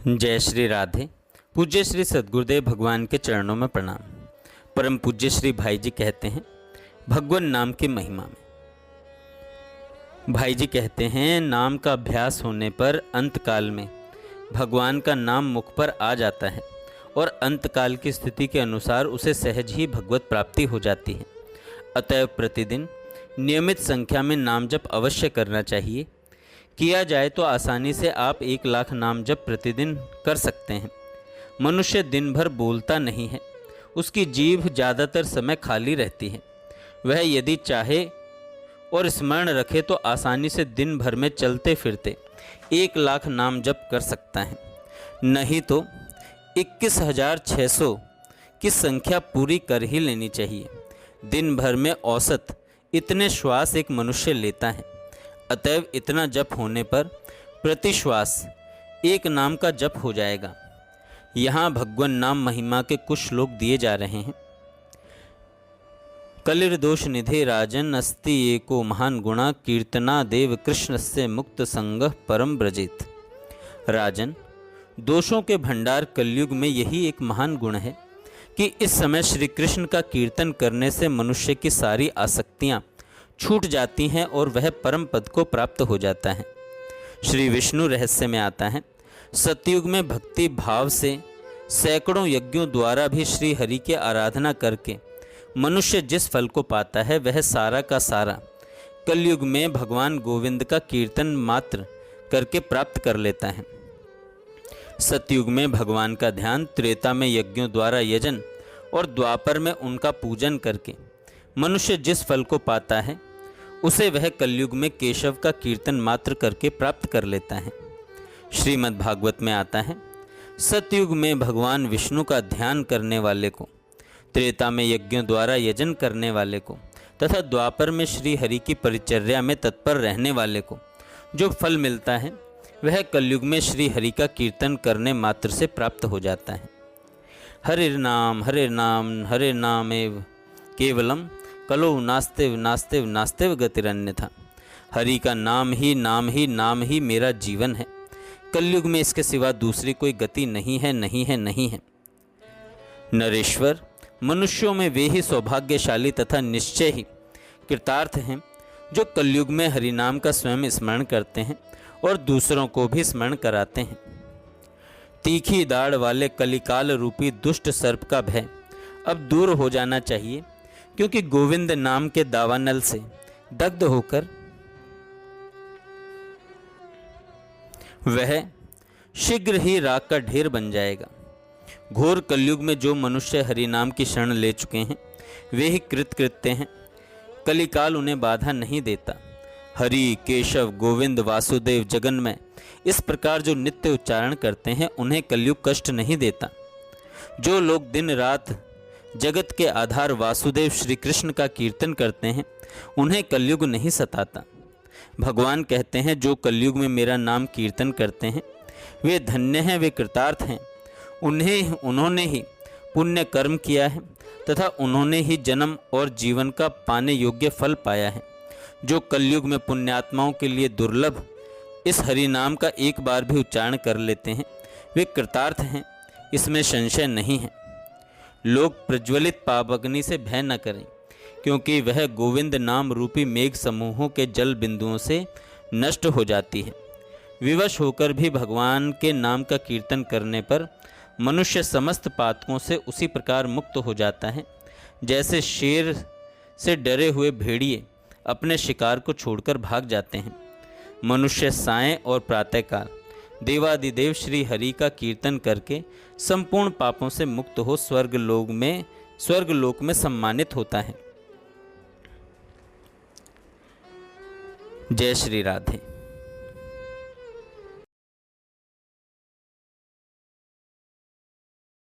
जय श्री राधे। पूज्य श्री सद्गुरुदेव भगवान के चरणों में प्रणाम। परम पूज्य श्री भाई जी कहते हैं भगवान नाम की महिमा में। भाई जी कहते हैं नाम का अभ्यास होने पर अंतकाल में भगवान का नाम मुख पर आ जाता है और अंतकाल की स्थिति के अनुसार उसे सहज ही भगवत प्राप्ति हो जाती है। अतएव प्रतिदिन नियमित संख्या में नाम जप अवश्य करना चाहिए। किया जाए तो आसानी से आप 1,00,000 नाम जप प्रतिदिन कर सकते हैं। मनुष्य दिन भर बोलता नहीं है, उसकी जीभ ज़्यादातर समय खाली रहती है। वह यदि चाहे और स्मरण रखे तो आसानी से दिन भर में चलते फिरते 1,00,000 नाम जप कर सकता है। नहीं तो 21,600 की संख्या पूरी कर ही लेनी चाहिए। दिन भर में औसत इतने श्वास एक मनुष्य लेता है। अतएव इतना जप होने पर प्रति श्वास एक नाम का जप हो जाएगा। यहाँ भगवान नाम महिमा के कुछ श्लोक दिए जा रहे हैं। कलिर्दोष निधे राजन अस्ति एको महान गुणा कीर्तना देव कृष्ण से मुक्त संग परम ब्रजित। राजन, दोषों के भंडार कलयुग में यही एक महान गुण है कि इस समय श्री कृष्ण का कीर्तन करने से मनुष्य की सारी आसक्तियाँ छूट जाती हैं और वह परम पद को प्राप्त हो जाता है। श्री विष्णु रहस्य में आता है, सतयुग में भक्ति भाव से सैकड़ों यज्ञों द्वारा भी श्री हरि की आराधना करके मनुष्य जिस फल को पाता है वह सारा का सारा कलयुग में भगवान गोविंद का कीर्तन मात्र करके प्राप्त कर लेता है। सतयुग में भगवान का ध्यान, त्रेता में यज्ञों द्वारा यजन और द्वापर में उनका पूजन करके मनुष्य जिस फल को पाता है उसे वह कलयुग में केशव का कीर्तन मात्र करके प्राप्त कर लेता है। श्रीमद् भागवत में आता है, सतयुग में भगवान विष्णु का ध्यान करने वाले को, त्रेता में यज्ञों द्वारा यजन करने वाले को तथा द्वापर में श्री हरि की परिचर्या में तत्पर रहने वाले को जो फल मिलता है वह कलयुग में श्री हरि का कीर्तन करने मात्र से प्राप्त हो जाता है। हरिर्नाम हरे नामेव केवलम कलो नास्तेव नास्तेव नास्तेव गतिरन्यथा। हरि का नाम ही मेरा जीवन है। कलयुग में इसके सिवा दूसरी कोई गति नहीं है। नरेश्वर, मनुष्यों में वे ही सौभाग्यशाली तथा निश्चय ही कृतार्थ हैं जो कलयुग में हरि नाम का स्वयं स्मरण करते हैं और दूसरों को भी स्मरण कराते हैं। तीखी दाढ़ वाले कलिकाल रूपी दुष्ट सर्प का भय अब दूर हो जाना चाहिए, क्योंकि गोविंद नाम के दावानल से दग्ध होकर वह शीघ्र ही राख का ढेर बन जाएगा। घोर कलयुग में जो मनुष्य हरि नाम की शरण ले चुके हैं वे ही कृतकृत्य हैं। कलिकाल उन्हें बाधा नहीं देता। हरि, केशव, गोविंद, वासुदेव, जगन्मय इस प्रकार जो नित्य उच्चारण करते हैं उन्हें कलयुग कष्ट नहीं देता। जो लोग दिन रात जगत के आधार वासुदेव श्री कृष्ण का कीर्तन करते हैं उन्हें कलयुग नहीं सताता। भगवान कहते हैं जो कलयुग में मेरा नाम कीर्तन करते हैं वे धन्य हैं, वे कृतार्थ हैं। उन्होंने ही पुण्य कर्म किया है तथा उन्होंने ही जन्म और जीवन का पाने योग्य फल पाया है। जो कलयुग में पुण्यात्माओं के लिए दुर्लभ इस हरि नाम का एक बार भी उच्चारण कर लेते हैं वे कृतार्थ हैं, इसमें संशय नहीं है। लोग प्रज्वलित पावग्नि से भय न करें, क्योंकि वह गोविंद नाम रूपी मेघ समूहों के जल बिंदुओं से नष्ट हो जाती है। विवश होकर भी भगवान के नाम का कीर्तन करने पर मनुष्य समस्त पातकों से उसी प्रकार मुक्त हो जाता है जैसे शेर से डरे हुए भेड़िए अपने शिकार को छोड़कर भाग जाते हैं। मनुष्य सायं और प्रातःकाल देवादिदेव श्री हरि का कीर्तन करके संपूर्ण पापों से मुक्त हो स्वर्गलोक में सम्मानित होता है। जय श्री राधे।